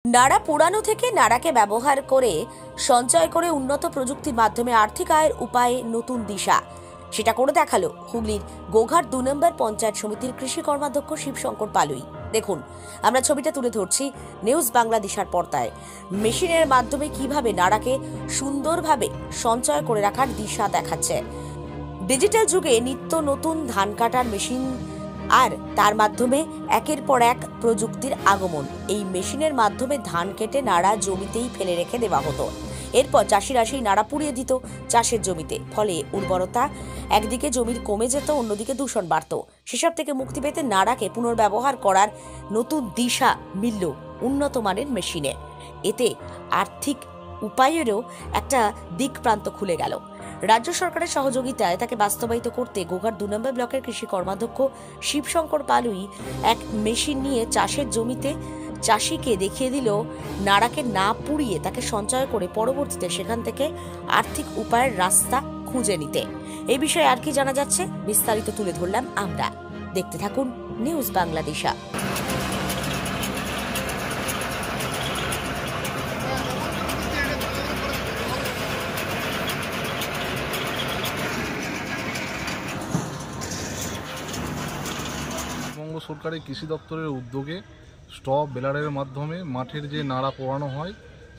নাড়া পোড়ানো থেকে নাড়াকে ব্যবহার করে সঞ্চয় করে উন্নত প্রযুক্তির মাধ্যমে আর্থিক আয়ের উপায়ে নতুন দিশা সেটা করে দেখালো হুগলির গোঘাট ২ নম্বর পঞ্চায়েত সমিতির কৃষি কর্মাধ্যক্ষ শিবশঙ্কর পালুই। দেখুন, আমরা ছবিটা তুলে ধরছি নিউজ বাংলা দিশার পর্দায়। মেশিনের মাধ্যমে কিভাবে নাড়াকে সুন্দরভাবে সঞ্চয় করে রাখার দিশা দেখাচ্ছে। ডিজিটাল যুগে নিত্য নতুন ধান কাটার মেশিন আর তার মাধ্যমে একের পর এক প্রযুক্তির আগমন। এই মেশিনের মাধ্যমে ধান কেটে নাড়া জমিতেই ফেলে রেখে দেওয়া হতো। এরপর চাষিরা সেই নাড়া পুড়িয়ে দিত চাষের জমিতে। ফলে উর্বরতা একদিকে জমির কমে যেত, অন্যদিকে দূষণ বাড়ত। সেসব থেকে মুক্তি পেতে নাড়াকে পুনর্ব্যবহার করার নতুন দিশা মিলল উন্নত মানের মেশিনে। এতে আর্থিক উপায়েরও একটা দিক প্রান্ত খুলে গেল। রাজ্য সরকারের সহযোগিতায় তাকে বাস্তবায়িত করতে গোঘাট ২ নম্বর ব্লকের কৃষি কর্মাধ্যক্ষ শিবশঙ্কর পালুই এক মেশিন নিয়ে চাষের জমিতে চাষিকে দেখিয়ে দিল নাড়াকে না পুড়িয়ে তাকে সঞ্চয় করে পরবর্তীতে সেখান থেকে আর্থিক উপায়ের রাস্তা খুঁজে নিতে। এই বিষয়ে আর কি জানা যাচ্ছে বিস্তারিত তুলে ধরলাম আমরা। দেখতে থাকুন নিউজ বাংলা দিশা। পশ্চিমবঙ্গ সরকারের কৃষি দপ্তরের উদ্যোগে স্টপ বেলারের মাধ্যমে মাঠের যে নাড়া পোড়ানো হয়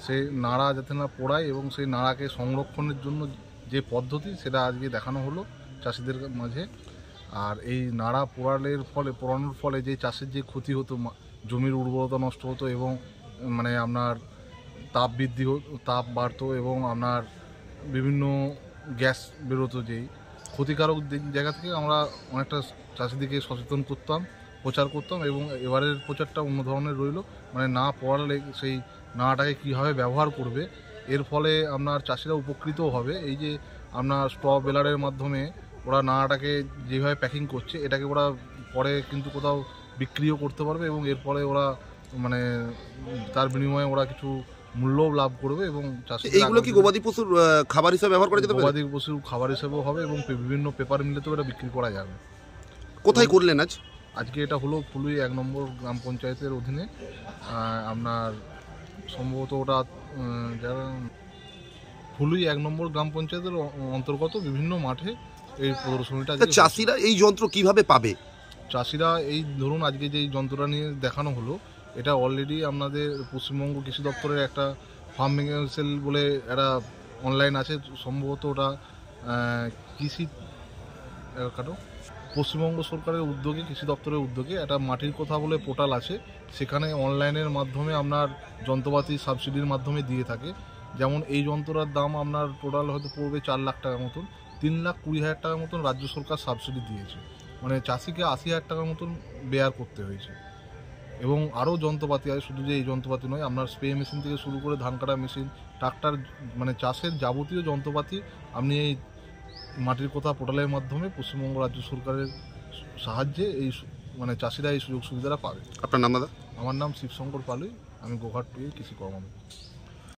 সেই নাড়া যাতে না পোড়ায় এবং সেই নাড়াকে সংরক্ষণের জন্য যে পদ্ধতি সেটা আজকে দেখানো হলো চাষিদের মাঝে। আর এই নাড়া পোড়ানোর ফলে যে চাষের যে ক্ষতি হতো, জমির উর্বরতা নষ্ট হতো এবং আপনার তাপ বাড়তো এবং আপনার বিভিন্ন গ্যাস বেরোতো, যেই ক্ষতিকারক জায়গা থেকে আমরা অনেকটা চাষিদিকে সচেতন করতাম, প্রচার করতাম। এবং এবারের প্রচারটা অন্য ধরনের রইল, না পোড়ালে সেই নাড়াটাকে কীভাবে ব্যবহার করবে। এর ফলে আপনার চাষিরা উপকৃতও হবে। এই যে আপনার স্টপ বেলারের মাধ্যমে ওরা নাড়াটাকে যেভাবে প্যাকিং করছে, এটাকে ওরা পরে কিন্তু কোথাও বিক্রিও করতে পারবে এবং এর ফলে ওরা তার বিনিময়ে ওরা কিছু মূল্যও লাভ করবে। এবং এইগুলো কি গবাদি পশুর খাবার হিসেবে ব্যবহার করা যেতে পারে? গবাদি পশুর খাবার হিসেবেও হবে এবং বিভিন্ন পেপার মিলেতেও এটা বিক্রি করা যাবে। কোথায় করলেন আজকে? এটা হলো ফুলুই ১ নম্বর গ্রাম পঞ্চায়েতের অধীনে। আপনার সম্ভবত ওটা যারা ফুলুই ১ নম্বর গ্রাম পঞ্চায়েতের অন্তর্গত বিভিন্ন মাঠে এই প্রদর্শনীটা। চাষিরা এই যন্ত্র কিভাবে পাবে? চাষিরা এই ধরুন আজকে যে যন্ত্রটা নিয়ে দেখানো হলো, এটা অলরেডি আপনাদের পশ্চিমবঙ্গ কৃষি দপ্তরের একটা ফার্মিং সেল বলে একটা অনলাইন আছে, সম্ভবত ওটা পশ্চিমবঙ্গ সরকারের উদ্যোগে, কৃষি দপ্তরের উদ্যোগে একটা মাটির কথা বলে পোর্টাল আছে। সেখানে অনলাইনের মাধ্যমে আপনার যন্ত্রপাতি সাবসিডির মাধ্যমে দিয়ে থাকে। যেমন এই যন্ত্রটার দাম আপনার টোটাল হয়তো পড়বে ৪ লাখ টাকার মতন। ৩,২০,০০০ টাকার মতন রাজ্য সরকার সাবসিডি দিয়েছে, চাষিকে ৮০,০০০ টাকার মতন বেয়ার করতে হয়েছে। এবং আরও যন্ত্রপাতি আছে, শুধু যে এই যন্ত্রপাতি নয়, আপনার স্প্রে মেশিন থেকে শুরু করে ধান কাটা মেশিন, ট্রাক্টর, চাষের যাবতীয় যন্ত্রপাতি আপনি এই মাটির কথা পোর্টালের মাধ্যমে পশ্চিমবঙ্গ রাজ্য সরকারের সাহায্যে এই চাষিরা এই সুযোগ সুবিধাটা পাবে। আপনার নাম দাদা? আমার নাম শিবশঙ্কর পালুই, আমি গোঘাট কৃষি কর্মাধ্যক্ষ।